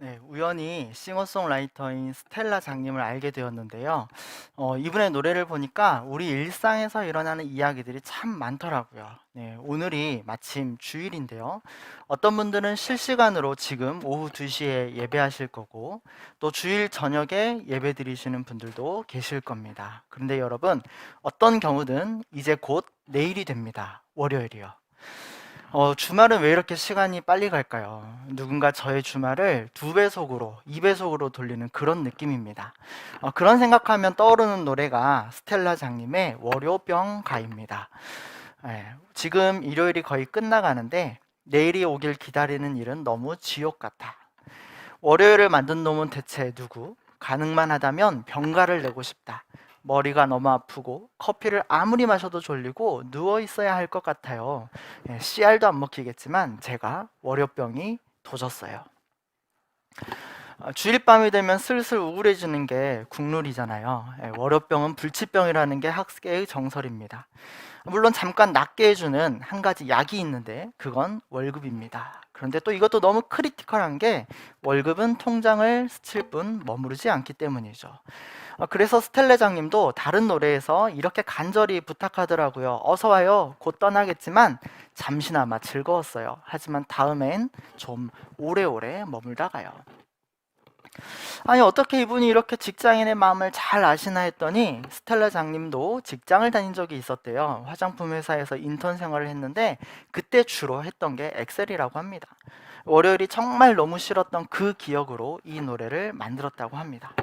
네, 우연히 싱어송라이터인 스텔라 장님을 알게 되었는데요. 이분의 노래를 보니까 우리 일상에서 일어나는 이야기들이 참 많더라고요. 네, 오늘이 마침 주일인데요. 어떤 분들은 실시간으로 지금 오후 2시에 예배하실 거고, 또 주일 저녁에 예배 드리시는 분들도 계실 겁니다. 그런데 여러분, 어떤 경우든 이제 곧 내일이 됩니다. 월요일이요. 주말은 왜 이렇게 시간이 빨리 갈까요? 누군가 저의 주말을 2배속으로, 2배속으로 돌리는 그런 느낌입니다. 그런 생각하면 떠오르는 노래가 스텔라 장님의 월요병가입니다. 지금 일요일이 거의 끝나가는데 내일이 오길 기다리는 일은 너무 지옥 같아. 월요일을 만든 놈은 대체 누구? 가능만 하다면 병가를 내고 싶다. 머리가 너무 아프고 커피를 아무리 마셔도 졸리고 누워 있어야 할 것 같아요. 씨알도 안 먹히겠지만 제가 월요병이 도졌어요. 주일 밤이 되면 슬슬 우울해지는 게 국룰이잖아요. 월요병은 불치병이라는 게 학계의 정설입니다. 물론 잠깐 낫게 해주는 한 가지 약이 있는데 그건 월급입니다. 그런데 또 이것도 너무 크리티컬한 게 월급은 통장을 스칠 뿐 머무르지 않기 때문이죠. 그래서 스텔레장님도 다른 노래에서 이렇게 간절히 부탁하더라고요. 어서 와요. 곧 떠나겠지만 잠시나마 즐거웠어요. 하지만 다음엔 좀 오래오래 머물다 가요. 아니 어떻게 이분이 이렇게 직장인의 마음을 잘 아시나 했더니 스텔라 장님도 직장을 다닌 적이 있었대요. 화장품 회사에서 인턴 생활을 했는데 그때 주로 했던 게 엑셀이라고 합니다. 월요일이 정말 너무 싫었던 그 기억으로 이 노래를 만들었다고 합니다.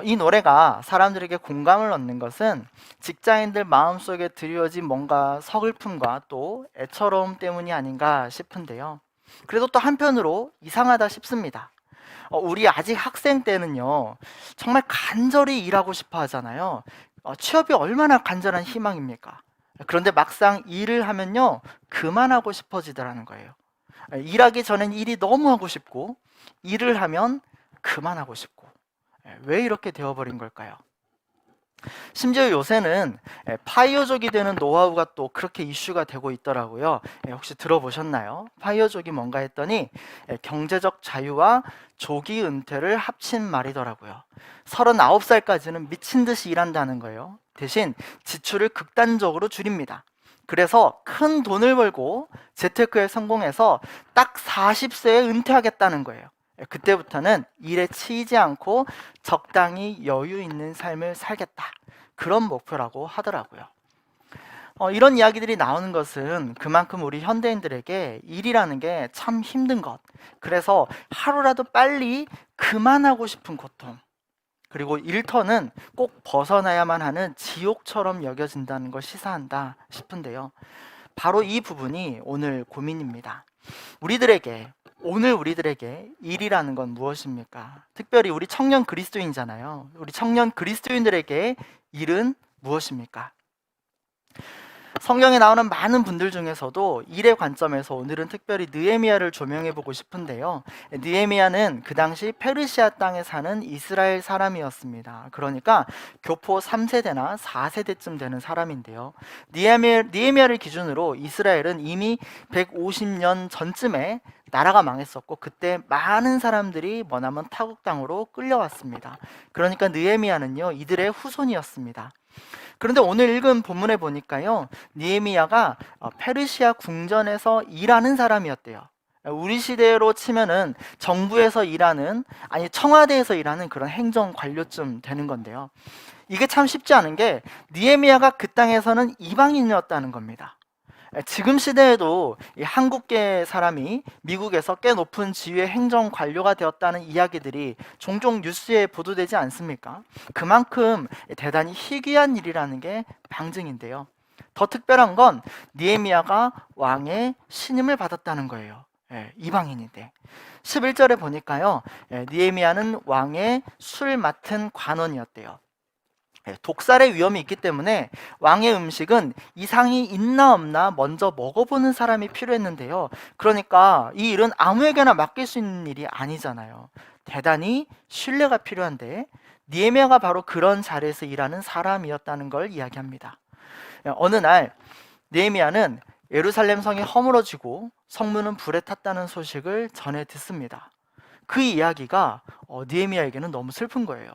이 노래가 사람들에게 공감을 얻는 것은 직장인들 마음속에 드리워진 뭔가 서글픔과 또 애처로움 때문이 아닌가 싶은데요. 그래도 또 한편으로 이상하다 싶습니다. 우리 아직 학생 때는요, 정말 간절히 일하고 싶어 하잖아요. 취업이 얼마나 간절한 희망입니까? 그런데 막상 일을 하면요, 그만하고 싶어지더라는 거예요. 일하기 전엔 일이 너무 하고 싶고, 일을 하면 그만하고 싶고. 왜 이렇게 되어버린 걸까요? 심지어 요새는 파이어족이 되는 노하우가 또 그렇게 이슈가 되고 있더라고요. 혹시 들어보셨나요? 파이어족이 뭔가 했더니 경제적 자유와 조기 은퇴를 합친 말이더라고요. 39살까지는 미친 듯이 일한다는 거예요. 대신 지출을 극단적으로 줄입니다. 그래서 큰 돈을 벌고 재테크에 성공해서 딱 40세에 은퇴하겠다는 거예요. 그때부터는 일에 치이지 않고 적당히 여유 있는 삶을 살겠다. 그런 목표라고 하더라고요. 이런 이야기들이 나오는 것은 그만큼 우리 현대인들에게 일이라는 게 참 힘든 것. 그래서 하루라도 빨리 그만하고 싶은 고통. 그리고 일터는 꼭 벗어나야만 하는 지옥처럼 여겨진다는 걸 시사한다 싶은데요. 바로 이 부분이 오늘 고민입니다. 우리들에게 오늘 우리들에게 일이라는 건 무엇입니까? 특별히 우리 청년 그리스도인이잖아요. 우리 청년 그리스도인들에게 일은 무엇입니까? 성경에 나오는 많은 분들 중에서도 일의 관점에서 오늘은 특별히 느헤미야를 조명해 보고 싶은데요. 느헤미야는 그 당시 페르시아 땅에 사는 이스라엘 사람이었습니다. 그러니까 교포 3세대나 4세대쯤 되는 사람인데요. 느헤미야를 기준으로 이스라엘은 이미 150년 전쯤에 나라가 망했었고 그때 많은 사람들이 머나먼 타국 땅으로 끌려왔습니다. 그러니까 느헤미야는요 이들의 후손이었습니다. 그런데 오늘 읽은 본문에 보니까요, 니에미야가 페르시아 궁전에서 일하는 사람이었대요. 우리 시대로 치면은 정부에서 일하는, 아니 청와대에서 일하는 그런 행정 관료쯤 되는 건데요. 이게 참 쉽지 않은 게 니에미야가 그 땅에서는 이방인이었다는 겁니다. 지금 시대에도 이 한국계 사람이 미국에서 꽤 높은 지위의 행정 관료가 되었다는 이야기들이 종종 뉴스에 보도되지 않습니까? 그만큼 대단히 희귀한 일이라는 게 방증인데요. 더 특별한 건 니에미야가 왕의 신임을 받았다는 거예요. 이방인인데 11절에 보니까요, 니에미야는 왕의 술 맡은 관원이었대요. 독살의 위험이 있기 때문에 왕의 음식은 이상이 있나 없나 먼저 먹어보는 사람이 필요했는데요. 그러니까 이 일은 아무에게나 맡길 수 있는 일이 아니잖아요. 대단히 신뢰가 필요한데 니에미야가 바로 그런 자리에서 일하는 사람이었다는 걸 이야기합니다. 어느 날 느헤미야는 예루살렘 성이 허물어지고 성문은 불에 탔다는 소식을 전해 듣습니다. 그 이야기가 느헤미야에게는 너무 슬픈 거예요.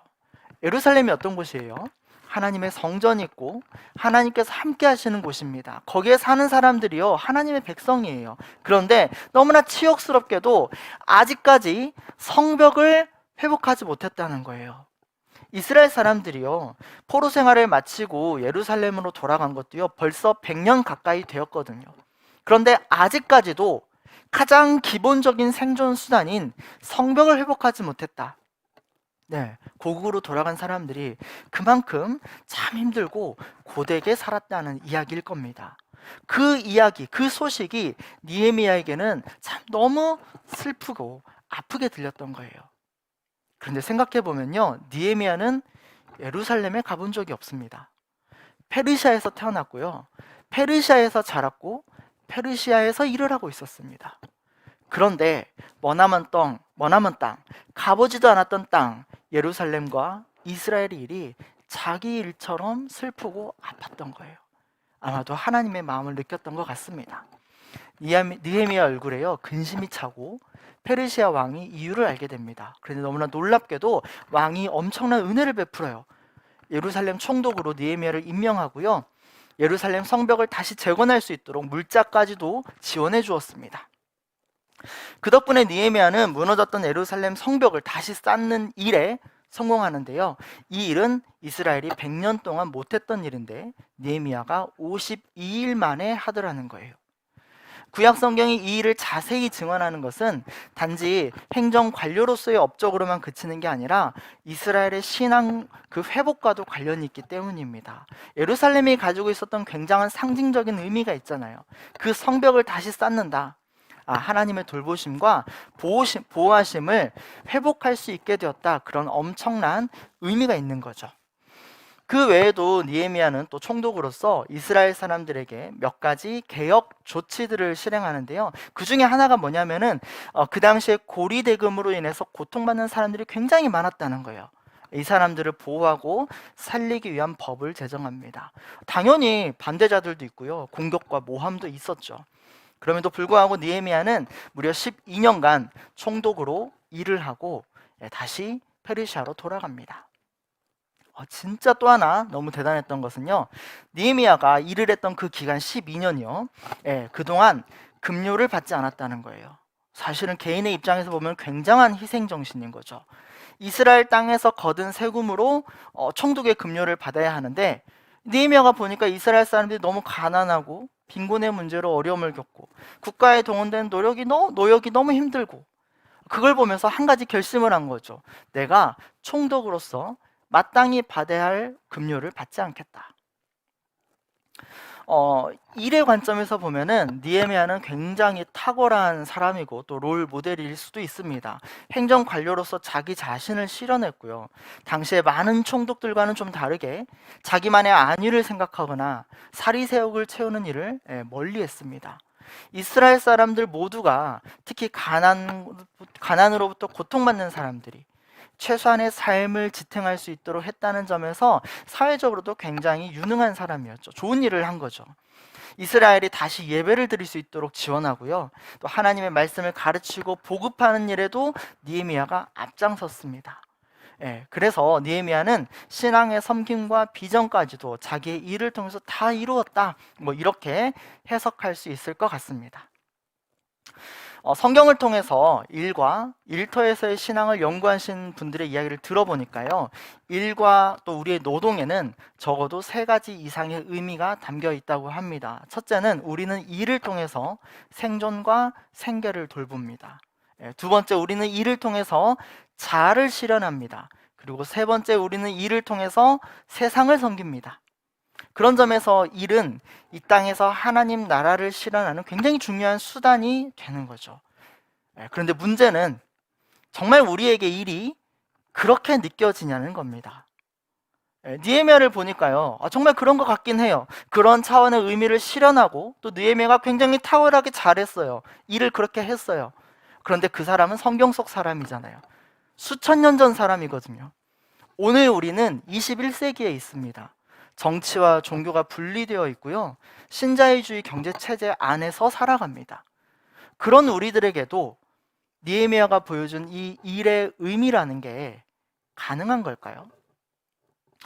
예루살렘이 어떤 곳이에요? 하나님의 성전이 있고 하나님께서 함께 하시는 곳입니다. 거기에 사는 사람들이요, 하나님의 백성이에요. 그런데 너무나 치욕스럽게도 아직까지 성벽을 회복하지 못했다는 거예요. 이스라엘 사람들이요, 포로 생활을 마치고 예루살렘으로 돌아간 것도요 벌써 100년 가까이 되었거든요. 그런데 아직까지도 가장 기본적인 생존 수단인 성벽을 회복하지 못했다. 네, 고국으로 돌아간 사람들이 그만큼 참 힘들고 고되게 살았다는 이야기일 겁니다. 그 이야기, 그 소식이 느헤미야에게는 참 너무 슬프고 아프게 들렸던 거예요. 그런데 생각해 보면요, 느헤미야는 예루살렘에 가본 적이 없습니다. 페르시아에서 태어났고요, 페르시아에서 자랐고 페르시아에서 일을 하고 있었습니다. 그런데 머나먼 땅, 가보지도 않았던 땅, 예루살렘과 이스라엘의 일이 자기 일처럼 슬프고 아팠던 거예요. 아마도 하나님의 마음을 느꼈던 것 같습니다. 느헤미야 얼굴에요 근심이 차고 페르시아 왕이 이유를 알게 됩니다. 그런데 너무나 놀랍게도 왕이 엄청난 은혜를 베풀어요. 예루살렘 총독으로 느헤미야를 임명하고요, 예루살렘 성벽을 다시 재건할 수 있도록 물자까지도 지원해 주었습니다. 그 덕분에 느헤미야는 무너졌던 예루살렘 성벽을 다시 쌓는 일에 성공하는데요, 이 일은 이스라엘이 100년 동안 못했던 일인데 느헤미야가 52일 만에 하더라는 거예요. 구약 성경이 이 일을 자세히 증언하는 것은 단지 행정 관료로서의 업적으로만 그치는 게 아니라 이스라엘의 신앙 그 회복과도 관련이 있기 때문입니다. 예루살렘이 가지고 있었던 굉장한 상징적인 의미가 있잖아요. 그 성벽을 다시 쌓는다, 하나님의 돌보심과 보호하심을 회복할 수 있게 되었다, 그런 엄청난 의미가 있는 거죠. 그 외에도 느헤미야는 또 총독으로서 이스라엘 사람들에게 몇 가지 개혁 조치들을 실행하는데요, 그 중에 하나가 뭐냐면은 그 당시에 고리대금으로 인해서 고통받는 사람들이 굉장히 많았다는 거예요. 이 사람들을 보호하고 살리기 위한 법을 제정합니다. 당연히 반대자들도 있고요, 공격과 모함도 있었죠. 그럼에도 불구하고 느헤미야는 무려 12년간 총독으로 일을 하고 다시 페르시아로 돌아갑니다. 진짜 또 하나 너무 대단했던 것은요, 느헤미야가 일을 했던 그 기간 12년이요, 그동안 급료를 받지 않았다는 거예요. 사실은 개인의 입장에서 보면 굉장한 희생정신인 거죠. 이스라엘 땅에서 거둔 세금으로 총독의 급료를 받아야 하는데, 느헤미야가 보니까 이스라엘 사람들이 너무 가난하고 빈곤의 문제로 어려움을 겪고 국가에 동원된 노력이 노역이 너무 힘들고, 그걸 보면서 한 가지 결심을 한 거죠. 내가 총독으로서 마땅히 받아야 할 급료를 받지 않겠다. 일의 관점에서 보면은 느헤미야는 굉장히 탁월한 사람이고 또 롤 모델일 수도 있습니다. 행정 관료로서 자기 자신을 실현했고요, 당시에 많은 총독들과는 좀 다르게 자기만의 안위를 생각하거나 사리새욕을 채우는 일을 멀리했습니다. 이스라엘 사람들 모두가 특히 가난으로부터 고통받는 사람들이 최소한의 삶을 지탱할 수 있도록 했다는 점에서 사회적으로도 굉장히 유능한 사람이었죠. 좋은 일을 한 거죠. 이스라엘이 다시 예배를 드릴 수 있도록 지원하고요, 또 하나님의 말씀을 가르치고 보급하는 일에도 느헤미야가 앞장섰습니다. 그래서 느헤미야는 신앙의 섬김과 비전까지도 자기의 일을 통해서 다 이루었다, 이렇게 해석할 수 있을 것 같습니다. 성경을 통해서 일과 일터에서의 신앙을 연구하신 분들의 이야기를 들어보니까요, 일과 또 우리의 노동에는 적어도 3가지 이상의 의미가 담겨 있다고 합니다. 첫째는 우리는 일을 통해서 생존과 생계를 돌봅니다. 2번째, 우리는 일을 통해서 자아를 실현합니다. 그리고 3번째, 우리는 일을 통해서 세상을 섬깁니다. 그런 점에서 일은 이 땅에서 하나님 나라를 실현하는 굉장히 중요한 수단이 되는 거죠. 그런데 문제는 정말 우리에게 일이 그렇게 느껴지냐는 겁니다. 느헤미야를 보니까요, 정말 그런 것 같긴 해요. 그런 차원의 의미를 실현하고 또 느헤미야가 굉장히 탁월하게 잘했어요. 일을 그렇게 했어요. 그런데 그 사람은 성경 속 사람이잖아요. 수천 년 전 사람이거든요. 오늘 우리는 21세기에 있습니다. 정치와 종교가 분리되어 있고요, 신자유주의 경제 체제 안에서 살아갑니다. 그런 우리들에게도 느헤미야가 보여준 이 일의 의미라는 게 가능한 걸까요?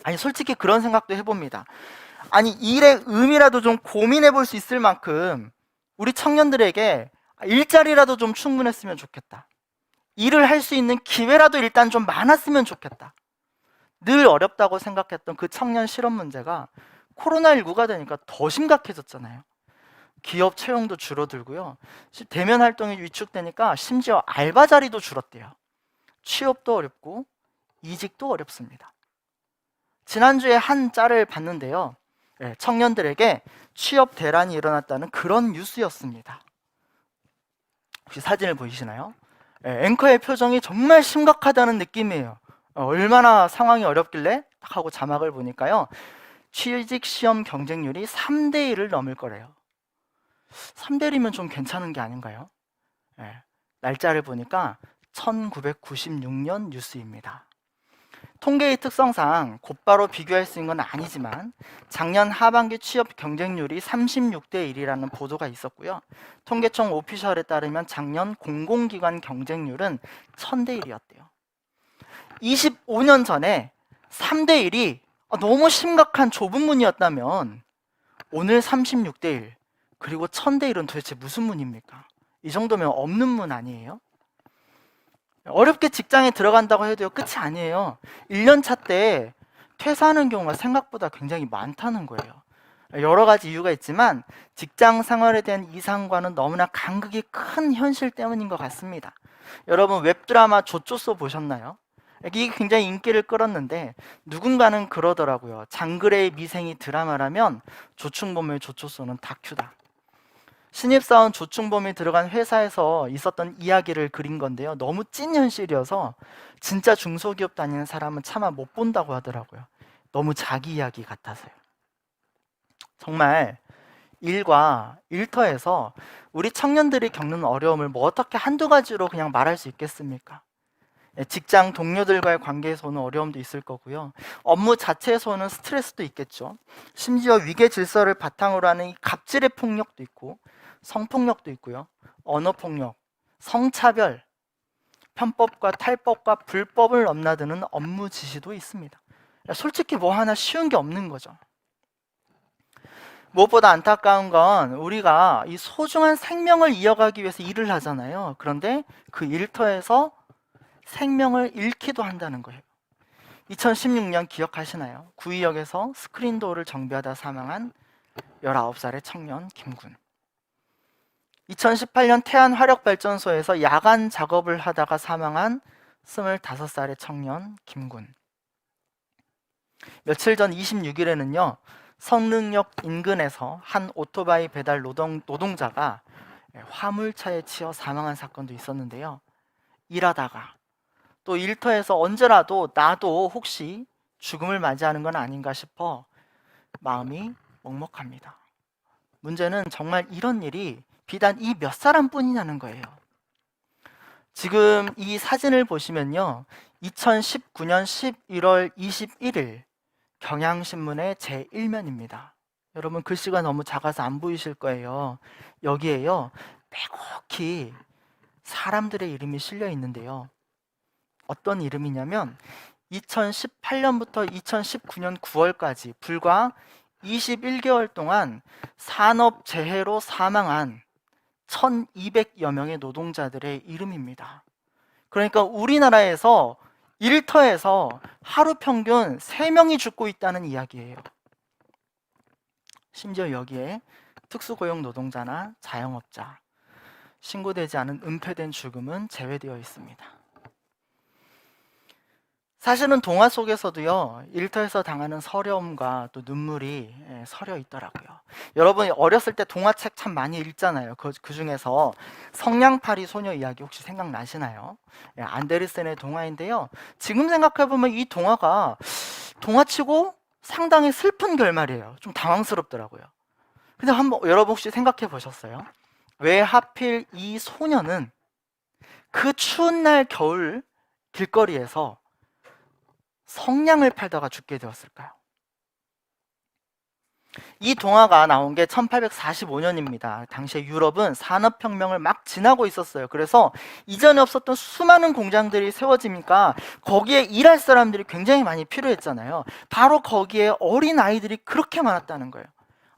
아니, 솔직히 그런 생각도 해봅니다. 아니, 일의 의미라도 좀 고민해 볼 수 있을 만큼 우리 청년들에게 일자리라도 좀 충분했으면 좋겠다. 일을 할 수 있는 기회라도 일단 좀 많았으면 좋겠다. 늘 어렵다고 생각했던 그 청년 실업 문제가 코로나19가 되니까 더 심각해졌잖아요. 기업 채용도 줄어들고요. 대면 활동이 위축되니까 심지어 알바 자리도 줄었대요. 취업도 어렵고 이직도 어렵습니다. 지난주에 한 짤을 봤는데요. 청년들에게 취업 대란이 일어났다는 그런 뉴스였습니다. 혹시 사진을 보이시나요? 앵커의 표정이 정말 심각하다는 느낌이에요. 얼마나 상황이 어렵길래 딱 하고 자막을 보니까요. 취직 시험 경쟁률이 3대 1을 넘을 거래요. 3대 1이면 좀 괜찮은 게 아닌가요? 날짜를 보니까 1996년 뉴스입니다. 통계의 특성상 곧바로 비교할 수 있는 건 아니지만 작년 하반기 취업 경쟁률이 36대 1이라는 보도가 있었고요. 통계청 오피셜에 따르면 작년 공공기관 경쟁률은 1000대 1이었대요. 25년 전에 3대 1이 너무 심각한 좁은 문이었다면 오늘 36대 1 그리고 1000대 1은 도대체 무슨 문입니까? 이 정도면 없는 문 아니에요? 어렵게 직장에 들어간다고 해도 끝이 아니에요. 1년 차 때 퇴사하는 경우가 생각보다 굉장히 많다는 거예요. 여러 가지 이유가 있지만 직장 생활에 대한 이상과는 너무나 간극이 큰 현실 때문인 것 같습니다. 여러분 웹드라마 조조소 보셨나요? 이게 굉장히 인기를 끌었는데 누군가는 그러더라고요. 장그래의 미생이 드라마라면 조충범의 조조소는 다큐다. 신입사원 조충범이 들어간 회사에서 있었던 이야기를 그린 건데요. 너무 찐 현실이어서 진짜 중소기업 다니는 사람은 차마 못 본다고 하더라고요. 너무 자기 이야기 같아서요. 정말 일과 일터에서 우리 청년들이 겪는 어려움을 뭐 어떻게 한두 가지로 그냥 말할 수 있겠습니까? 직장 동료들과의 관계에서 오는 어려움도 있을 거고요. 업무 자체에서 오는 스트레스도 있겠죠. 심지어 위계 질서를 바탕으로 하는 이 갑질의 폭력도 있고 성폭력도 있고요. 언어폭력, 성차별, 편법과 탈법과 불법을 넘나드는 업무 지시도 있습니다. 솔직히 뭐 하나 쉬운 게 없는 거죠. 무엇보다 안타까운 건 우리가 이 소중한 생명을 이어가기 위해서 일을 하잖아요. 그런데 그 일터에서 생명을 잃기도 한다는 거예요. 2016년 기억하시나요? 구의역에서 스크린도어를 정비하다 사망한 19살의 청년 김군. 2018년 태안화력발전소에서 야간 작업을 하다가 사망한 25살의 청년 김군. 며칠 전 26일에는요. 성능역 인근에서 한 오토바이 배달 노동자가 화물차에 치여 사망한 사건도 있었는데요. 일하다가 또 일터에서 언제라도 나도 혹시 죽음을 맞이하는 건 아닌가 싶어 마음이 먹먹합니다. 문제는 정말 이런 일이 비단 이 몇 사람뿐이냐는 거예요. 지금 이 사진을 보시면요. 2019년 11월 21일 경향신문의 제1면입니다. 여러분 글씨가 너무 작아서 안 보이실 거예요. 여기에요. 빼곡히 사람들의 이름이 실려 있는데요. 어떤 이름이냐면 2018년부터 2019년 9월까지 불과 21개월 동안 산업재해로 사망한 1200여 명의 노동자들의 이름입니다. 그러니까 우리나라에서 일터에서 하루 평균 3명이 죽고 있다는 이야기예요. 심지어 여기에 특수고용 노동자나 자영업자, 신고되지 않은 은폐된 죽음은 제외되어 있습니다. 사실은 동화 속에서도요, 일터에서 당하는 서러움과 또 눈물이 서려 있더라고요. 여러분 어렸을 때 동화책 참 많이 읽잖아요. 그 중에서 성냥팔이 소녀 이야기 혹시 생각나시나요? 안데르센의 동화인데요. 지금 생각해보면 이 동화가 동화치고 상당히 슬픈 결말이에요. 좀 당황스럽더라고요. 근데 한번 여러분 혹시 생각해 보셨어요? 왜 하필 이 소녀는 그 추운 날 겨울 길거리에서 성냥을 팔다가 죽게 되었을까요? 이 동화가 나온 게 1845년입니다. 당시에 유럽은 산업혁명을 막 지나고 있었어요. 그래서 이전에 없었던 수많은 공장들이 세워지니까 거기에 일할 사람들이 굉장히 많이 필요했잖아요. 바로 거기에 어린 아이들이 그렇게 많았다는 거예요.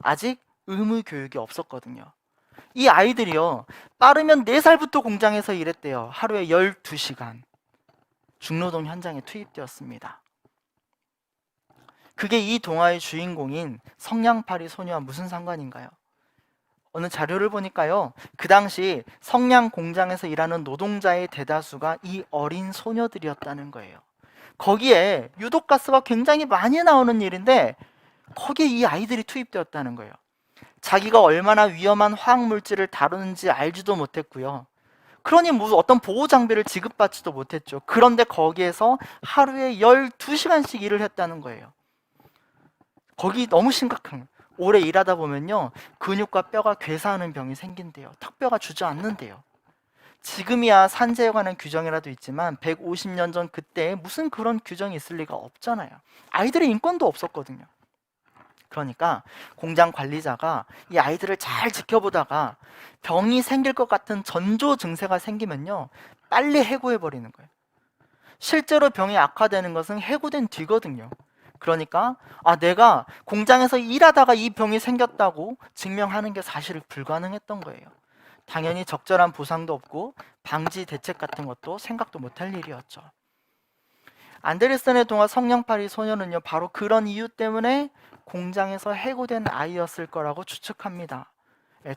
아직 의무 교육이 없었거든요. 이 아이들이요, 빠르면 4살부터 공장에서 일했대요. 하루에 12시간 중노동 현장에 투입되었습니다. 그게 이 동화의 주인공인 성냥팔이 소녀와 무슨 상관인가요? 어느 자료를 보니까요, 그 당시 성냥 공장에서 일하는 노동자의 대다수가 이 어린 소녀들이었다는 거예요. 거기에 유독가스가 굉장히 많이 나오는 일인데 거기에 이 아이들이 투입되었다는 거예요. 자기가 얼마나 위험한 화학물질을 다루는지 알지도 못했고요. 그러니 무슨 어떤 보호 장비를 지급받지도 못했죠. 그런데 거기에서 하루에 12시간씩 일을 했다는 거예요. 거기 너무 심각한 거예요. 오래 일하다 보면요, 근육과 뼈가 괴사하는 병이 생긴대요. 턱뼈가 주저앉는데요. 지금이야 산재에 관한 규정이라도 있지만 150년 전 그때 무슨 그런 규정이 있을 리가 없잖아요. 아이들의 인권도 없었거든요. 그러니까 공장 관리자가 이 아이들을 잘 지켜보다가 병이 생길 것 같은 전조 증세가 생기면요, 빨리 해고해 버리는 거예요. 실제로 병이 악화되는 것은 해고된 뒤거든요. 그러니까 내가 공장에서 일하다가 이 병이 생겼다고 증명하는 게 사실 불가능했던 거예요. 당연히 적절한 보상도 없고 방지 대책 같은 것도 생각도 못할 일이었죠. 안데르센의 동화 성냥팔이 소녀는요, 바로 그런 이유 때문에 공장에서 해고된 아이였을 거라고 추측합니다.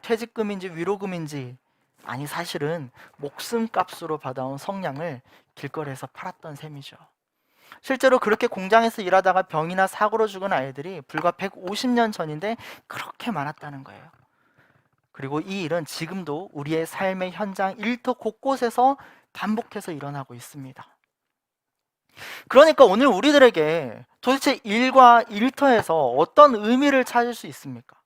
퇴직금인지 위로금인지, 아니 사실은 목숨값으로 받아온 성냥을 길거리에서 팔았던 셈이죠. 실제로 그렇게 공장에서 일하다가 병이나 사고로 죽은 아이들이 불과 150년 전인데 그렇게 많았다는 거예요. 그리고 이 일은 지금도 우리의 삶의 현장 일터 곳곳에서 반복해서 일어나고 있습니다. 그러니까 오늘 우리들에게 도대체 일과 일터에서 어떤 의미를 찾을 수 있습니까?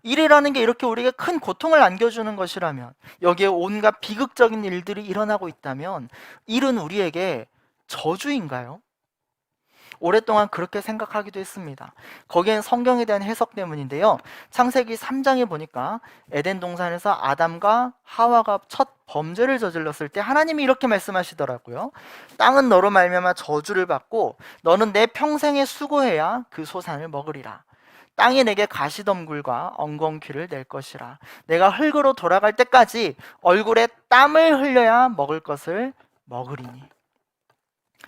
일이라는 게 이렇게 우리에게 큰 고통을 안겨주는 것이라면, 여기에 온갖 비극적인 일들이 일어나고 있다면 일은 우리에게 저주인가요? 오랫동안 그렇게 생각하기도 했습니다. 거기엔 성경에 대한 해석 때문인데요, 창세기 3장에 보니까 에덴 동산에서 아담과 하와가 첫 범죄를 저질렀을 때 하나님이 이렇게 말씀하시더라고요. 땅은 너로 말미암아 저주를 받고 너는 내 평생에 수고해야 그 소산을 먹으리라. 땅이 내게 가시덤굴과 엉겅퀴를 낼 것이라. 내가 흙으로 돌아갈 때까지 얼굴에 땀을 흘려야 먹을 것을 먹으리니.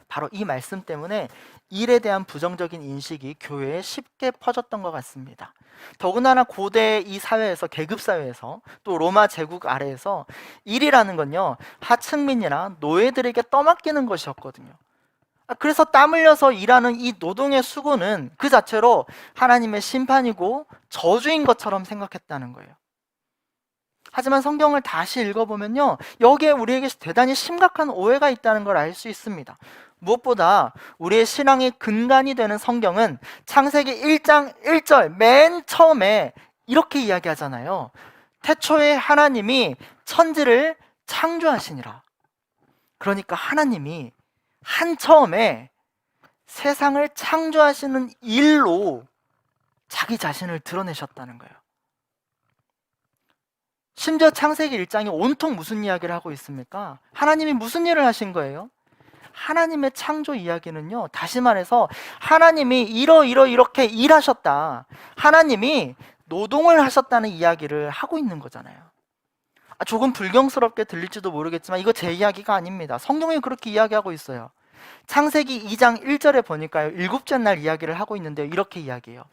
바로 이 말씀 때문에 일에 대한 부정적인 인식이 교회에 쉽게 퍼졌던 것 같습니다. 더군다나 고대 이 사회에서, 계급 사회에서, 또 로마 제국 아래에서 일이라는 건요, 하층민이나 노예들에게 떠맡기는 것이었거든요. 그래서 땀 흘려서 일하는 이 노동의 수고는 그 자체로 하나님의 심판이고 저주인 것처럼 생각했다는 거예요. 하지만 성경을 다시 읽어보면요, 여기에 우리에게 대단히 심각한 오해가 있다는 걸 알 수 있습니다. 무엇보다 우리의 신앙의 근간이 되는 성경은 창세기 1장 1절 맨 처음에 이렇게 이야기하잖아요. 태초에 하나님이 천지를 창조하시니라. 그러니까 하나님이 한 처음에 세상을 창조하시는 일로 자기 자신을 드러내셨다는 거예요. 심지어 창세기 1장이 온통 무슨 이야기를 하고 있습니까? 하나님이 무슨 일을 하신 거예요? 하나님의 창조 이야기는요, 다시 말해서 하나님이 이렇게 일하셨다, 하나님이 노동을 하셨다는 이야기를 하고 있는 거잖아요. 조금 불경스럽게 들릴지도 모르겠지만 이거 제 이야기가 아닙니다. 성경이 그렇게 이야기하고 있어요. 창세기 2장 1절에 보니까요, 7째 날 이야기를 하고 있는데요, 이렇게 이야기해요.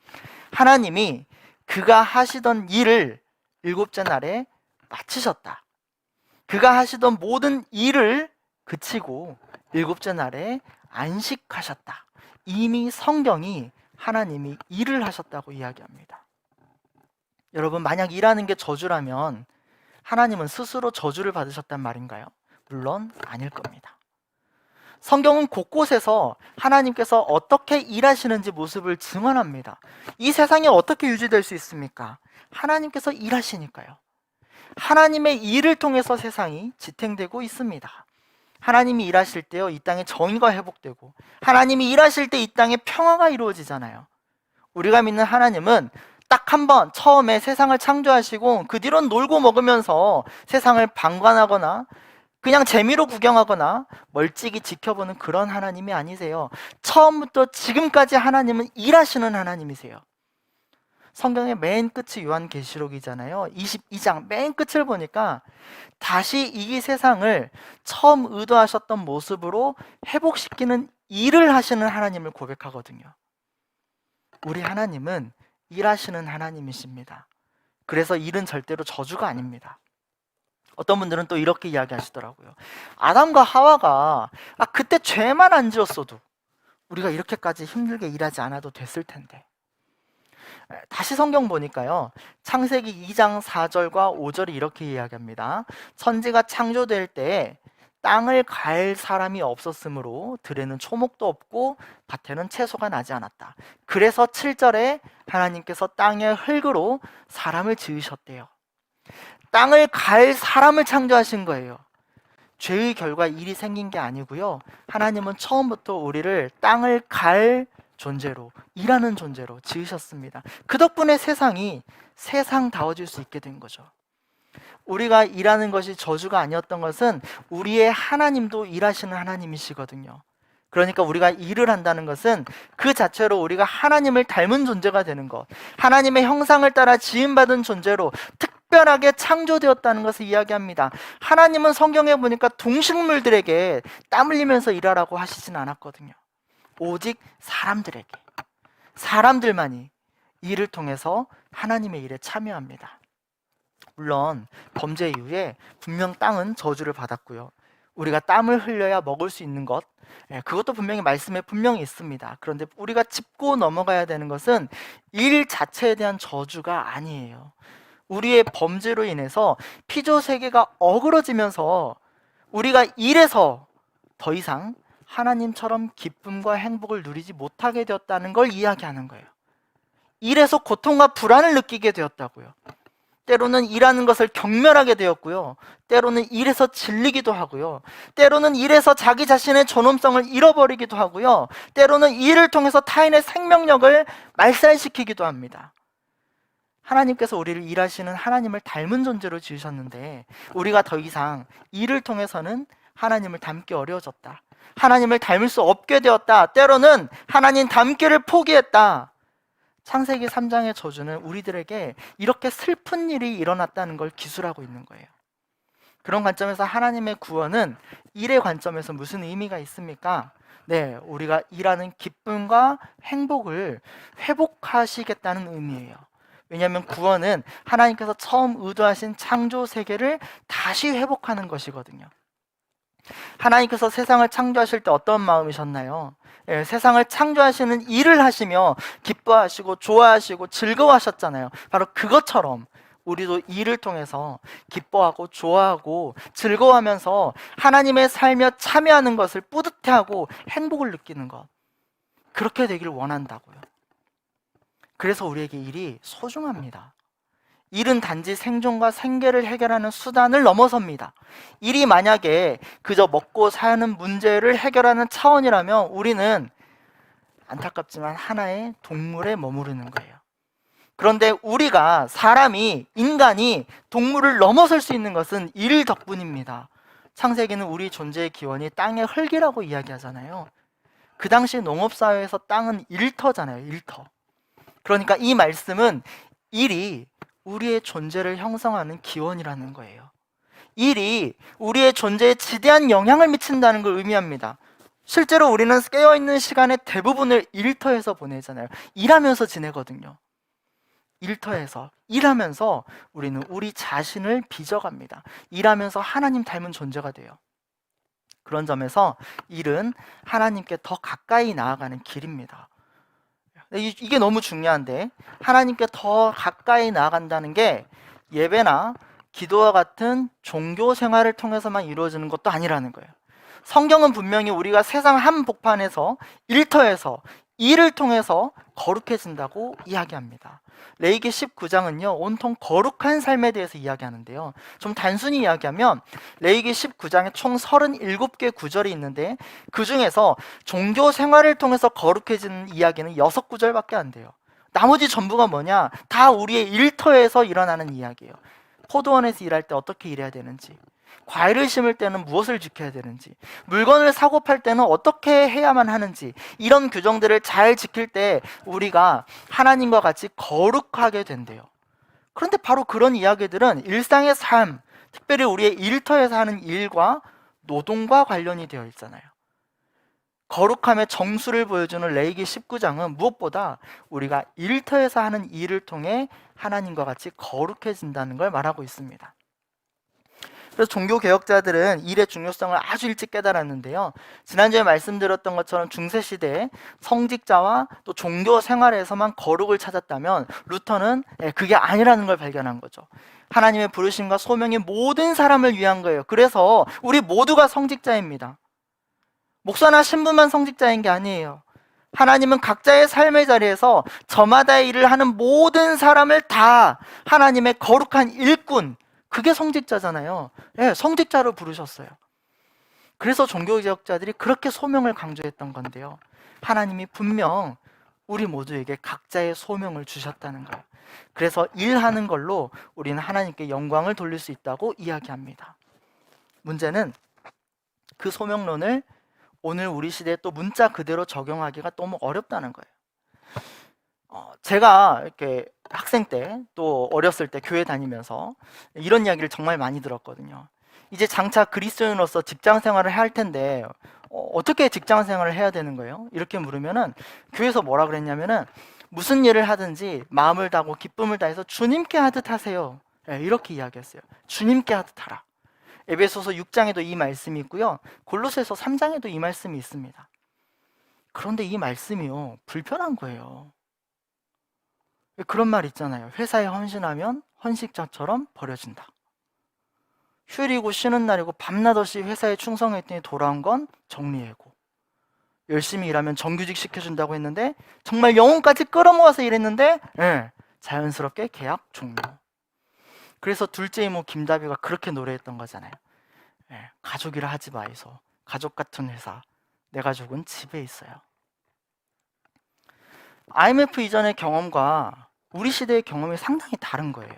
하나님이 그가 하시던 일을 7째 날에 마치셨다. 그가 하시던 모든 일을 그치고 7째 날에 안식하셨다. 이미 성경이 하나님이 일을 하셨다고 이야기합니다. 여러분, 만약 일하는 게 저주라면 하나님은 스스로 저주를 받으셨단 말인가요? 물론 아닐 겁니다. 성경은 곳곳에서 하나님께서 어떻게 일하시는지 모습을 증언합니다. 이 세상이 어떻게 유지될 수 있습니까? 하나님께서 일하시니까요. 하나님의 일을 통해서 세상이 지탱되고 있습니다. 하나님이 일하실 때요, 이 땅에 정의가 회복되고, 하나님이 일하실 때 이 땅에 평화가 이루어지잖아요. 우리가 믿는 하나님은 딱 한 번 처음에 세상을 창조하시고 그 뒤로는 놀고 먹으면서 세상을 방관하거나 그냥 재미로 구경하거나 멀찍이 지켜보는 그런 하나님이 아니세요. 처음부터 지금까지 하나님은 일하시는 하나님이세요. 성경의 맨 끝이 요한계시록이잖아요. 22장 맨 끝을 보니까 다시 이 세상을 처음 의도하셨던 모습으로 회복시키는 일을 하시는 하나님을 고백하거든요. 우리 하나님은 일하시는 하나님이십니다. 그래서 일은 절대로 저주가 아닙니다. 어떤 분들은 또 이렇게 이야기하시더라고요. 아담과 하와가 그때 죄만 안 지었어도 우리가 이렇게까지 힘들게 일하지 않아도 됐을 텐데. 다시 성경 보니까요, 창세기 2장 4절과 5절이 이렇게 이야기합니다. 천지가 창조될 때에 땅을 갈 사람이 없었으므로 들에는 초목도 없고 밭에는 채소가 나지 않았다. 그래서 7절에 하나님께서 땅의 흙으로 사람을 지으셨대요. 땅을 갈 사람을 창조하신 거예요. 죄의 결과 일이 생긴 게 아니고요, 하나님은 처음부터 우리를 땅을 갈 존재로, 일하는 존재로 지으셨습니다. 그 덕분에 세상이 세상다워질 수 있게 된 거죠. 우리가 일하는 것이 저주가 아니었던 것은 우리의 하나님도 일하시는 하나님이시거든요. 그러니까 우리가 일을 한다는 것은 그 자체로 우리가 하나님을 닮은 존재가 되는 것, 하나님의 형상을 따라 지음받은 존재로 특별하게 창조되었다는 것을 이야기합니다. 하나님은 성경에 보니까 동식물들에게 땀 흘리면서 일하라고 하시진 않았거든요. 오직 사람들만이 일을 통해서 하나님의 일에 참여합니다. 물론 범죄 이후에 분명 땅은 저주를 받았고요, 우리가 땀을 흘려야 먹을 수 있는 것, 그것도 분명히 말씀에 분명히 있습니다. 그런데 우리가 짚고 넘어가야 되는 것은 일 자체에 대한 저주가 아니에요. 우리의 범죄로 인해서 피조 세계가 어그러지면서 우리가 일에서 더 이상 하나님처럼 기쁨과 행복을 누리지 못하게 되었다는 걸 이야기하는 거예요. 일에서 고통과 불안을 느끼게 되었다고요. 때로는 일하는 것을 경멸하게 되었고요, 때로는 일에서 질리기도 하고요, 때로는 일에서 자기 자신의 존엄성을 잃어버리기도 하고요, 때로는 일을 통해서 타인의 생명력을 말살시키기도 합니다. 하나님께서 우리를 일하시는 하나님을 닮은 존재로 지으셨는데 우리가 더 이상 일을 통해서는 하나님을 닮기 어려워졌다, 하나님을 닮을 수 없게 되었다, 때로는 하나님 닮기를 포기했다. 창세기 3장의 저주는 우리들에게 이렇게 슬픈 일이 일어났다는 걸 기술하고 있는 거예요. 그런 관점에서 하나님의 구원은 일의 관점에서 무슨 의미가 있습니까? 네, 우리가 일하는 기쁨과 행복을 회복하시겠다는 의미예요. 왜냐하면 구원은 하나님께서 처음 의도하신 창조 세계를 다시 회복하는 것이거든요. 하나님께서 세상을 창조하실 때 어떤 마음이셨나요? 세상을 창조하시는 일을 하시며 기뻐하시고 좋아하시고 즐거워하셨잖아요. 바로 그것처럼 우리도 일을 통해서 기뻐하고 좋아하고 즐거워하면서 하나님의 삶에 참여하는 것을 뿌듯해하고 행복을 느끼는 것, 그렇게 되기를 원한다고요. 그래서 우리에게 일이 소중합니다. 일은 단지 생존과 생계를 해결하는 수단을 넘어섭니다. 일이 만약에 그저 먹고 사는 문제를 해결하는 차원이라면 우리는 안타깝지만 하나의 동물에 머무르는 거예요. 그런데 우리가, 인간이 동물을 넘어설 수 있는 것은 일 덕분입니다. 창세기는 우리 존재의 기원이 땅의 흙이라고 이야기하잖아요. 그 당시 농업사회에서 땅은 일터잖아요, 일터. 그러니까 이 말씀은 일이 우리의 존재를 형성하는 기원이라는 거예요. 일이 우리의 존재에 지대한 영향을 미친다는 걸 의미합니다. 실제로 우리는 깨어있는 시간의 대부분을 일터에서 보내잖아요. 일하면서 지내거든요. 일터에서 일하면서 우리는 우리 자신을 빚어갑니다. 일하면서 하나님 닮은 존재가 돼요. 그런 점에서 일은 하나님께 더 가까이 나아가는 길입니다. 이게 너무 중요한데, 하나님께 더 가까이 나아간다는 게 예배나 기도와 같은 종교 생활을 통해서만 이루어지는 것도 아니라는 거예요. 성경은 분명히 우리가 세상 한복판에서, 일터에서, 일을 통해서 거룩해진다고 이야기합니다. 레위기 19장은요 온통 거룩한 삶에 대해서 이야기하는데요, 좀 단순히 이야기하면 레위기 19장에 총 37개 구절이 있는데 그 중에서 종교 생활을 통해서 거룩해지는 이야기는 6구절밖에 안 돼요. 나머지 전부가 뭐냐? 다 우리의 일터에서 일어나는 이야기예요. 포도원에서 일할 때 어떻게 일해야 되는지, 과일을 심을 때는 무엇을 지켜야 되는지, 물건을 사고 팔 때는 어떻게 해야만 하는지, 이런 규정들을 잘 지킬 때 우리가 하나님과 같이 거룩하게 된대요. 그런데 바로 그런 이야기들은 일상의 삶, 특별히 우리의 일터에서 하는 일과 노동과 관련이 되어 있잖아요. 거룩함의 정수를 보여주는 레위기 19장은 무엇보다 우리가 일터에서 하는 일을 통해 하나님과 같이 거룩해진다는 걸 말하고 있습니다. 그래서 종교개혁자들은 일의 중요성을 아주 일찍 깨달았는데요. 지난주에 말씀드렸던 것처럼 중세시대에 성직자와 또 종교 생활에서만 거룩을 찾았다면 루터는 그게 아니라는 걸 발견한 거죠. 하나님의 부르심과 소명이 모든 사람을 위한 거예요. 그래서 우리 모두가 성직자입니다. 목사나 신부만 성직자인 게 아니에요. 하나님은 각자의 삶의 자리에서 저마다의 일을 하는 모든 사람을 다 하나님의 거룩한 일꾼, 그게 성직자잖아요. 성직자로 부르셨어요. 그래서 종교개혁자들이 그렇게 소명을 강조했던 건데요. 하나님이 분명 우리 모두에게 각자의 소명을 주셨다는 거예요. 그래서 일하는 걸로 우리는 하나님께 영광을 돌릴 수 있다고 이야기합니다. 문제는 그 소명론을 오늘 우리 시대에 또 문자 그대로 적용하기가 너무 어렵다는 거예요. 제가 이렇게 학생 때 또 어렸을 때 교회 다니면서 이런 이야기를 정말 많이 들었거든요. 이제 장차 그리스도인으로서 직장 생활을 할 텐데 어떻게 직장 생활을 해야 되는 거예요? 이렇게 물으면은 교회에서 뭐라 그랬냐면은 무슨 일을 하든지 마음을 다하고 기쁨을 다해서 주님께 하듯 하세요. 이렇게 이야기했어요. 주님께 하듯 하라. 에베소서 6장에도 이 말씀이 있고요. 골로새서 3장에도 이 말씀이 있습니다. 그런데 이 말씀이요, 불편한 거예요. 그런 말 있잖아요. 회사에 헌신하면 헌식자처럼 버려진다. 휴일이고 쉬는 날이고 밤낮 없이 회사에 충성했더니 돌아온 건 정리해고, 열심히 일하면 정규직 시켜준다고 했는데 정말 영혼까지 끌어모아서 일했는데 자연스럽게 계약 종료. 그래서 둘째 이모 김다비가 그렇게 노래했던 거잖아요. 가족이라 하지 마이소. 가족 같은 회사, 내 가족은 집에 있어요. IMF 이전의 경험과 우리 시대의 경험이 상당히 다른 거예요.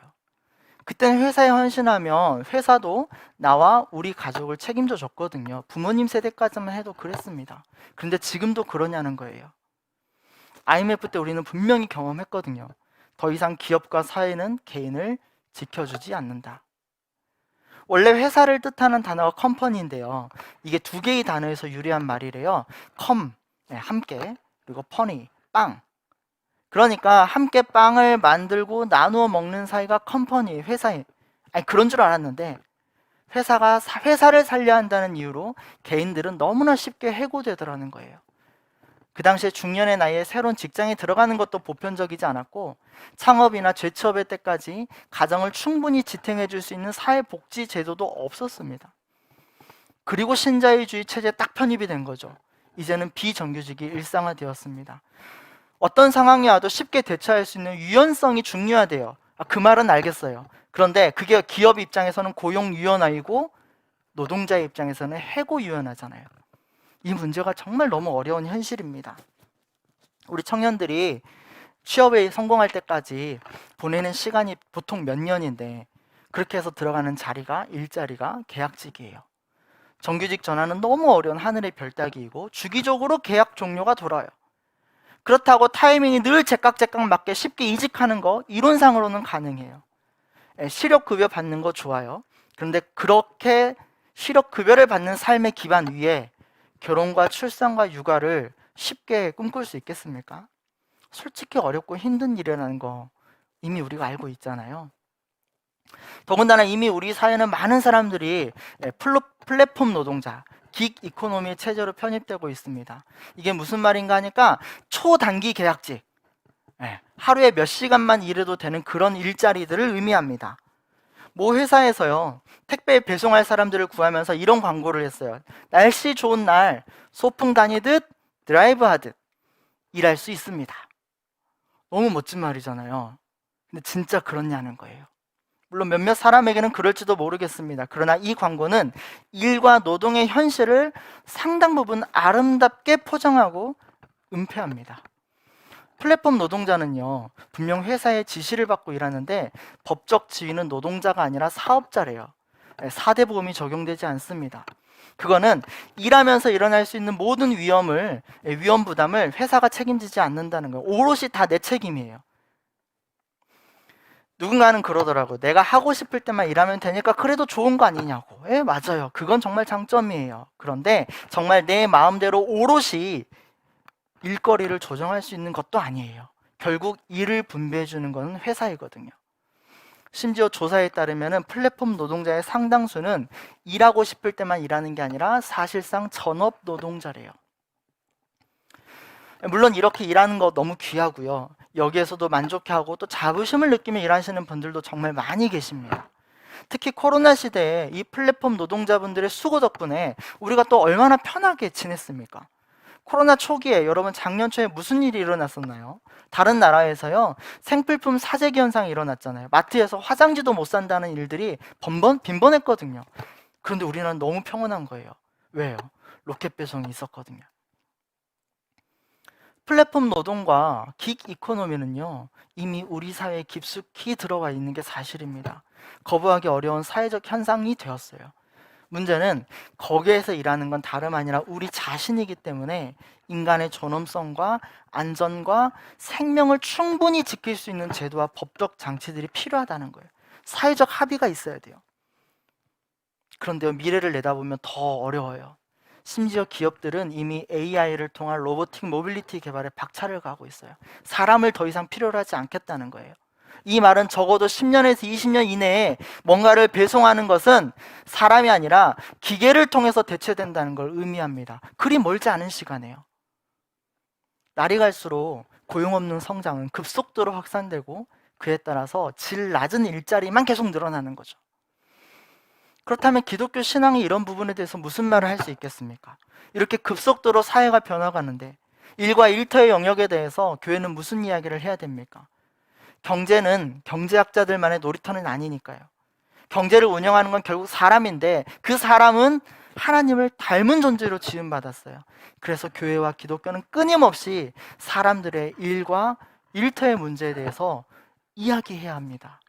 그때는 회사에 헌신하면 회사도 나와 우리 가족을 책임져 줬거든요. 부모님 세대까지만 해도 그랬습니다. 그런데 지금도 그러냐는 거예요. IMF 때 우리는 분명히 경험했거든요. 더 이상 기업과 사회는 개인을 지켜주지 않는다. 원래 회사를 뜻하는 단어가 컴퍼니인데요. 이게 두 개의 단어에서 유래한 말이래요. 컴, 함께, 그리고 퍼니, 빵. 그러니까 함께 빵을 만들고 나누어 먹는 사이가 컴퍼니, 회사에. 그런 줄 알았는데 회사가 회사를 살려야 한다는 이유로 개인들은 너무나 쉽게 해고되더라는 거예요. 그 당시에 중년의 나이에 새로운 직장에 들어가는 것도 보편적이지 않았고 창업이나 재취업의 때까지 가정을 충분히 지탱해 줄 수 있는 사회복지 제도도 없었습니다. 그리고 신자유주의 체제에 딱 편입이 된 거죠. 이제는 비정규직이 일상화되었습니다. 어떤 상황이 와도 쉽게 대처할 수 있는 유연성이 중요하대요. 그 말은 알겠어요. 그런데 그게 기업 입장에서는 고용 유연화이고 노동자의 입장에서는 해고 유연하잖아요. 이 문제가 정말 너무 어려운 현실입니다. 우리 청년들이 취업에 성공할 때까지 보내는 시간이 보통 몇 년인데 그렇게 해서 들어가는 자리가 일자리가 계약직이에요. 정규직 전환은 너무 어려운 하늘의 별 따기이고 주기적으로 계약 종료가 돌아요. 그렇다고 타이밍이 늘 제깍제깍 맞게 쉽게 이직하는 거 이론상으로는 가능해요. 실업급여 받는 거 좋아요. 그런데 그렇게 실업급여를 받는 삶의 기반 위에 결혼과 출산과 육아를 쉽게 꿈꿀 수 있겠습니까? 솔직히 어렵고 힘든 일이라는 거 이미 우리가 알고 있잖아요. 더군다나 이미 우리 사회는 많은 사람들이 플랫폼 노동자, 긱 이코노미 체제로 편입되고 있습니다. 이게 무슨 말인가 하니까 초단기 계약직, 하루에 몇 시간만 일해도 되는 그런 일자리들을 의미합니다. 모 회사에서요, 택배 배송할 사람들을 구하면서 이런 광고를 했어요. 날씨 좋은 날 소풍 다니듯 드라이브 하듯 일할 수 있습니다. 너무 멋진 말이잖아요. 근데 진짜 그렇냐는 거예요. 물론 몇몇 사람에게는 그럴지도 모르겠습니다. 그러나 이 광고는 일과 노동의 현실을 상당 부분 아름답게 포장하고 은폐합니다. 플랫폼 노동자는요, 분명 회사의 지시를 받고 일하는데 법적 지위는 노동자가 아니라 사업자래요. 4대 보험이 적용되지 않습니다. 그거는 일하면서 일어날 수 있는 모든 위험 부담을 회사가 책임지지 않는다는 거예요. 오롯이 다 내 책임이에요. 누군가는 그러더라고요. 내가 하고 싶을 때만 일하면 되니까 그래도 좋은 거 아니냐고. 맞아요. 그건 정말 장점이에요. 그런데 정말 내 마음대로 오롯이 일거리를 조정할 수 있는 것도 아니에요. 결국 일을 분배해 주는 것은 회사이거든요. 심지어 조사에 따르면 플랫폼 노동자의 상당수는 일하고 싶을 때만 일하는 게 아니라 사실상 전업 노동자래요. 물론 이렇게 일하는 거 너무 귀하고요. 여기에서도 만족해하고 또 자부심을 느끼며 일하시는 분들도 정말 많이 계십니다. 특히 코로나 시대에 이 플랫폼 노동자분들의 수고 덕분에 우리가 또 얼마나 편하게 지냈습니까? 코로나 초기에 여러분 작년 초에 무슨 일이 일어났었나요? 다른 나라에서요, 생필품 사재기 현상이 일어났잖아요. 마트에서 화장지도 못 산다는 일들이 빈번했거든요. 그런데 우리는 너무 평온한 거예요. 왜요? 로켓 배송이 있었거든요. 플랫폼 노동과 긱 이코노미는요, 이미 우리 사회에 깊숙이 들어와 있는 게 사실입니다. 거부하기 어려운 사회적 현상이 되었어요. 문제는 거기에서 일하는 건 다름 아니라 우리 자신이기 때문에 인간의 존엄성과 안전과 생명을 충분히 지킬 수 있는 제도와 법적 장치들이 필요하다는 거예요. 사회적 합의가 있어야 돼요. 그런데 미래를 내다보면 더 어려워요. 심지어 기업들은 이미 AI를 통한 로보틱 모빌리티 개발에 박차를 가하고 있어요. 사람을 더 이상 필요로 하지 않겠다는 거예요. 이 말은 적어도 10년에서 20년 이내에 뭔가를 배송하는 것은 사람이 아니라 기계를 통해서 대체된다는 걸 의미합니다. 그리 멀지 않은 시간이에요. 날이 갈수록 고용 없는 성장은 급속도로 확산되고 그에 따라서 질 낮은 일자리만 계속 늘어나는 거죠. 그렇다면 기독교 신앙이 이런 부분에 대해서 무슨 말을 할 수 있겠습니까? 이렇게 급속도로 사회가 변화가는데 일과 일터의 영역에 대해서 교회는 무슨 이야기를 해야 됩니까? 경제는 경제학자들만의 놀이터는 아니니까요. 경제를 운영하는 건 결국 사람인데 그 사람은 하나님을 닮은 존재로 지음받았어요. 그래서 교회와 기독교는 끊임없이 사람들의 일과 일터의 문제에 대해서 이야기해야 합니다.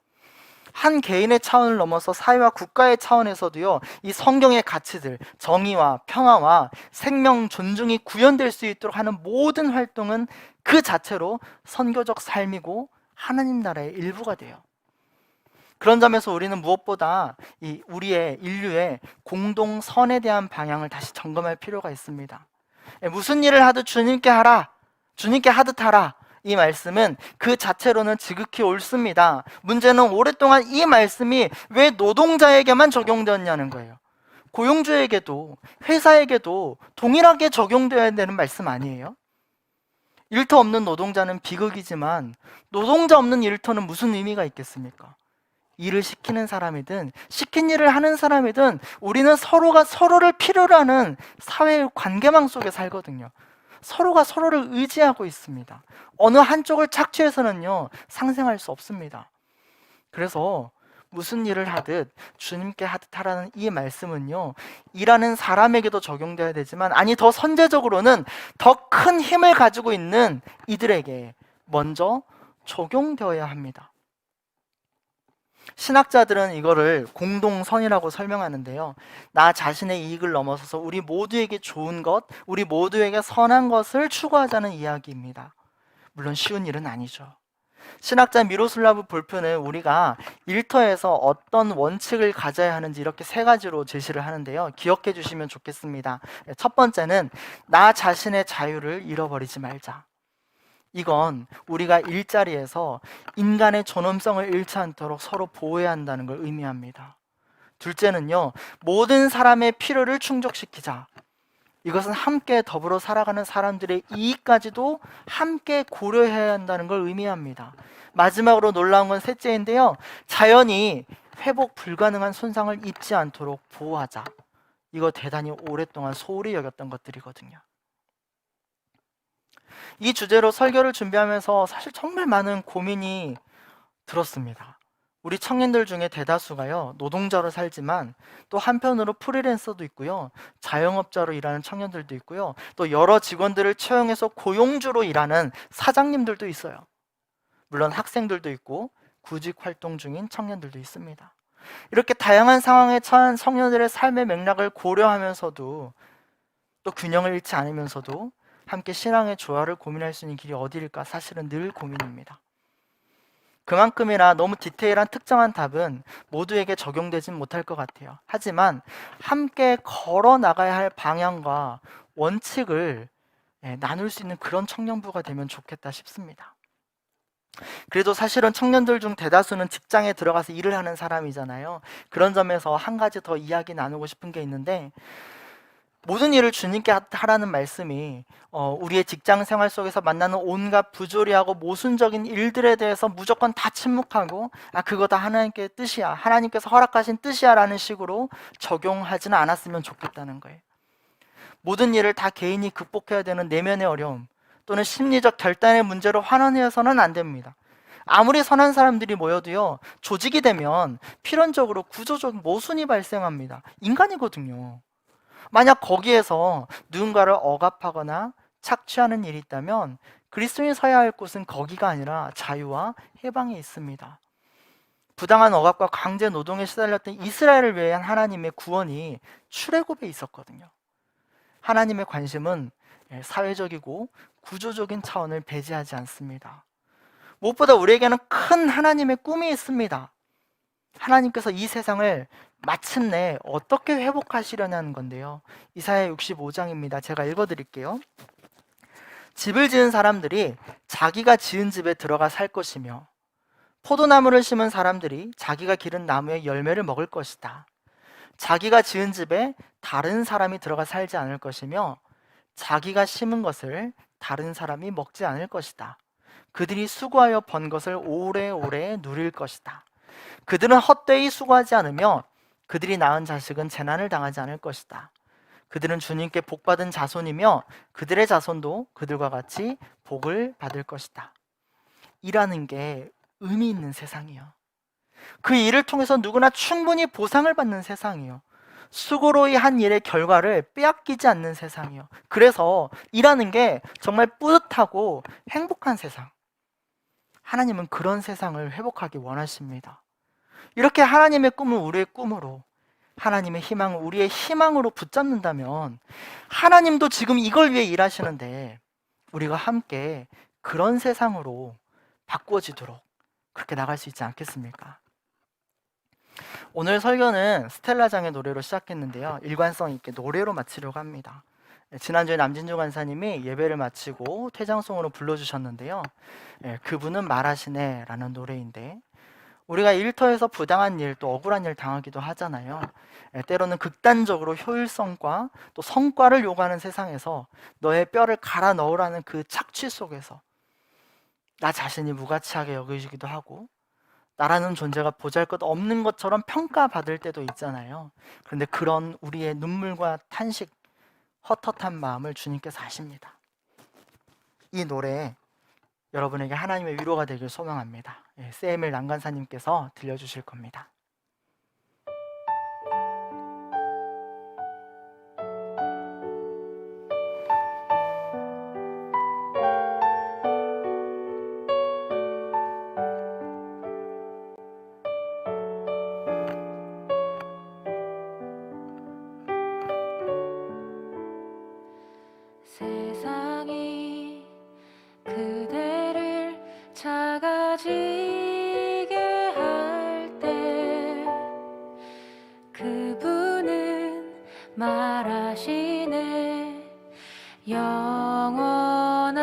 한 개인의 차원을 넘어서 사회와 국가의 차원에서도요, 이 성경의 가치들, 정의와 평화와 생명 존중이 구현될 수 있도록 하는 모든 활동은 그 자체로 선교적 삶이고 하나님 나라의 일부가 돼요. 그런 점에서 우리는 무엇보다 우리의 인류의 공동 선에 대한 방향을 다시 점검할 필요가 있습니다. 무슨 일을 하듯 주님께 하라, 주님께 하듯 하라, 이 말씀은 그 자체로는 지극히 옳습니다. 문제는 오랫동안 이 말씀이 왜 노동자에게만 적용되었냐는 거예요. 고용주에게도 회사에게도 동일하게 적용되어야 되는 말씀 아니에요? 일터 없는 노동자는 비극이지만 노동자 없는 일터는 무슨 의미가 있겠습니까? 일을 시키는 사람이든 시킨 일을 하는 사람이든 우리는 서로가 서로를 필요로 하는 사회의 관계망 속에 살거든요. 서로가 서로를 의지하고 있습니다. 어느 한쪽을 착취해서는요, 상생할 수 없습니다. 그래서 무슨 일을 하듯 주님께 하듯 하라는 이 말씀은요, 일하는 사람에게도 적용돼야 되지만, 아니 더 선제적으로는 더 큰 힘을 가지고 있는 이들에게 먼저 적용되어야 합니다. 신학자들은 이거를 공동선이라고 설명하는데요, 나 자신의 이익을 넘어서서 우리 모두에게 좋은 것, 우리 모두에게 선한 것을 추구하자는 이야기입니다. 물론 쉬운 일은 아니죠. 신학자 미로슬라브 볼프는 우리가 일터에서 어떤 원칙을 가져야 하는지 이렇게 세 가지로 제시를 하는데요, 기억해 주시면 좋겠습니다. 첫 번째는 나 자신의 자유를 잃어버리지 말자. 이건 우리가 일자리에서 인간의 존엄성을 잃지 않도록 서로 보호해야 한다는 걸 의미합니다. 둘째는요, 모든 사람의 필요를 충족시키자. 이것은 함께 더불어 살아가는 사람들의 이익까지도 함께 고려해야 한다는 걸 의미합니다. 마지막으로 놀라운 건 셋째인데요, 자연이 회복 불가능한 손상을 입지 않도록 보호하자. 이거 대단히 오랫동안 소홀히 여겼던 것들이거든요. 이 주제로 설교를 준비하면서 사실 정말 많은 고민이 들었습니다. 우리 청년들 중에 대다수가요, 노동자로 살지만 또 한편으로 프리랜서도 있고요, 자영업자로 일하는 청년들도 있고요, 또 여러 직원들을 채용해서 고용주로 일하는 사장님들도 있어요. 물론 학생들도 있고 구직 활동 중인 청년들도 있습니다. 이렇게 다양한 상황에 처한 청년들의 삶의 맥락을 고려하면서도 또 균형을 잃지 않으면서도 함께 신앙의 조화를 고민할 수 있는 길이 어디일까 사실은 늘 고민입니다. 그만큼이나 너무 디테일한 특정한 답은 모두에게 적용되진 못할 것 같아요. 하지만 함께 걸어 나가야 할 방향과 원칙을 나눌 수 있는 그런 청년부가 되면 좋겠다 싶습니다. 그래도 사실은 청년들 중 대다수는 직장에 들어가서 일을 하는 사람이잖아요. 그런 점에서 한 가지 더 이야기 나누고 싶은 게 있는데, 모든 일을 주님께 하라는 말씀이 우리의 직장 생활 속에서 만나는 온갖 부조리하고 모순적인 일들에 대해서 무조건 다 침묵하고 그거 다 하나님께 뜻이야, 하나님께서 허락하신 뜻이야 라는 식으로 적용하지는 않았으면 좋겠다는 거예요. 모든 일을 다 개인이 극복해야 되는 내면의 어려움 또는 심리적 결단의 문제로 환원해서는 안 됩니다. 아무리 선한 사람들이 모여도요, 조직이 되면 필연적으로 구조적 모순이 발생합니다. 인간이거든요. 만약 거기에서 누군가를 억압하거나 착취하는 일이 있다면 그리스도인이 서야 할 곳은 거기가 아니라 자유와 해방에 있습니다. 부당한 억압과 강제 노동에 시달렸던 이스라엘을 위한 하나님의 구원이 출애굽에 있었거든요. 하나님의 관심은 사회적이고 구조적인 차원을 배제하지 않습니다. 무엇보다 우리에게는 큰 하나님의 꿈이 있습니다. 하나님께서 이 세상을 마침내 어떻게 회복하시려는 건데요. 이사야 65장입니다. 제가 읽어드릴게요. 집을 지은 사람들이 자기가 지은 집에 들어가 살 것이며 포도나무를 심은 사람들이 자기가 기른 나무의 열매를 먹을 것이다. 자기가 지은 집에 다른 사람이 들어가 살지 않을 것이며 자기가 심은 것을 다른 사람이 먹지 않을 것이다. 그들이 수고하여 번 것을 오래오래 누릴 것이다. 그들은 헛되이 수고하지 않으며 그들이 낳은 자식은 재난을 당하지 않을 것이다. 그들은 주님께 복받은 자손이며 그들의 자손도 그들과 같이 복을 받을 것이다. 일하는 게 의미 있는 세상이요. 그 일을 통해서 누구나 충분히 보상을 받는 세상이요. 수고로 한 일의 결과를 빼앗기지 않는 세상이요. 그래서 일하는 게 정말 뿌듯하고 행복한 세상. 하나님은 그런 세상을 회복하기 원하십니다. 이렇게 하나님의 꿈을 우리의 꿈으로, 하나님의 희망을 우리의 희망으로 붙잡는다면 하나님도 지금 이걸 위해 일하시는데 우리가 함께 그런 세상으로 바꾸어지도록 그렇게 나갈 수 있지 않겠습니까? 오늘 설교는 스텔라장의 노래로 시작했는데요, 일관성 있게 노래로 마치려고 합니다. 지난주에 남진주 간사님이 예배를 마치고 퇴장송으로 불러주셨는데요, 그분은 말하시네 라는 노래인데, 우리가 일터에서 부당한 일 또 억울한 일 당하기도 하잖아요. 때로는 극단적으로 효율성과 또 성과를 요구하는 세상에서 너의 뼈를 갈아 넣으라는 그 착취 속에서 나 자신이 무가치하게 여겨지기도 하고 나라는 존재가 보잘것없는 것처럼 평가받을 때도 있잖아요. 그런데 그런 우리의 눈물과 탄식, 헛헛한 마음을 주님께서 아십니다. 이 노래 여러분에게 하나님의 위로가 되길 소망합니다. 세밀 난간사님께서 들려주실 겁니다. 세상이 그대를 작아지게 할 때 그분은 말하시네. 영원한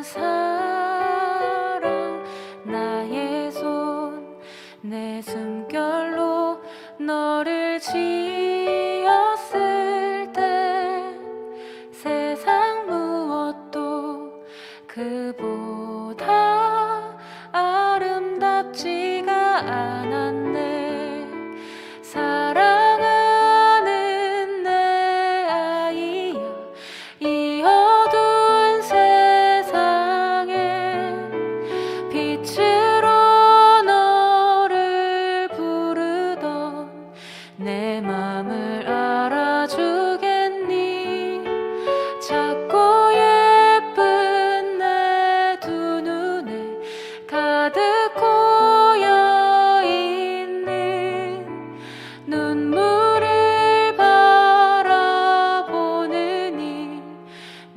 사랑 나의 손 내 숨결로 너를 지었을 때 세상 무엇도 그보다 아름답지가 않았네. 사랑하는 내 아이야, 이 어두운 세상에 빛으로 너를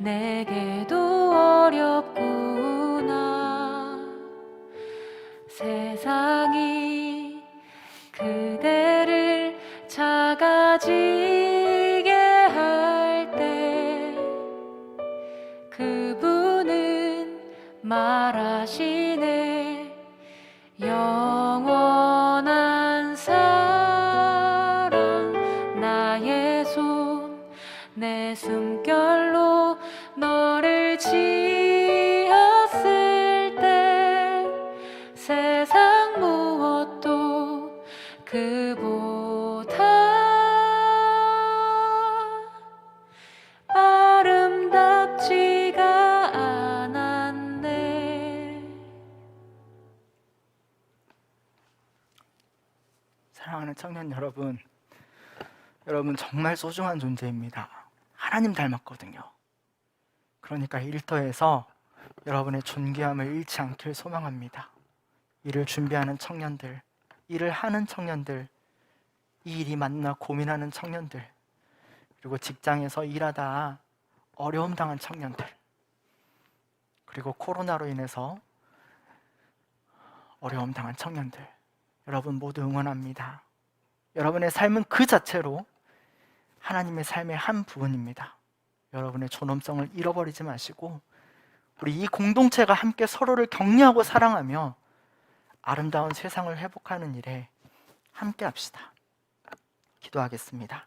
내게도 어렵구나. 세상이 그대를 작아지게 할 때 그분은 말하시네. 영원한 사랑 나의 손 내 숨결로 너를 지었을 때 세상 무엇도 그보다 아름답지가 않았네. 사랑하는 청년 여러분, 여러분 정말 소중한 존재입니다. 하나님 닮았거든요. 그러니까 일터에서 여러분의 존귀함을 잃지 않길 소망합니다. 일을 준비하는 청년들, 일을 하는 청년들, 이 일이 맞나 고민하는 청년들, 그리고 직장에서 일하다 어려움 당한 청년들, 그리고 코로나로 인해서 어려움 당한 청년들, 여러분 모두 응원합니다. 여러분의 삶은 그 자체로 하나님의 삶의 한 부분입니다. 여러분의 존엄성을 잃어버리지 마시고 우리 이 공동체가 함께 서로를 격려하고 사랑하며 아름다운 세상을 회복하는 일에 함께 합시다. 기도하겠습니다.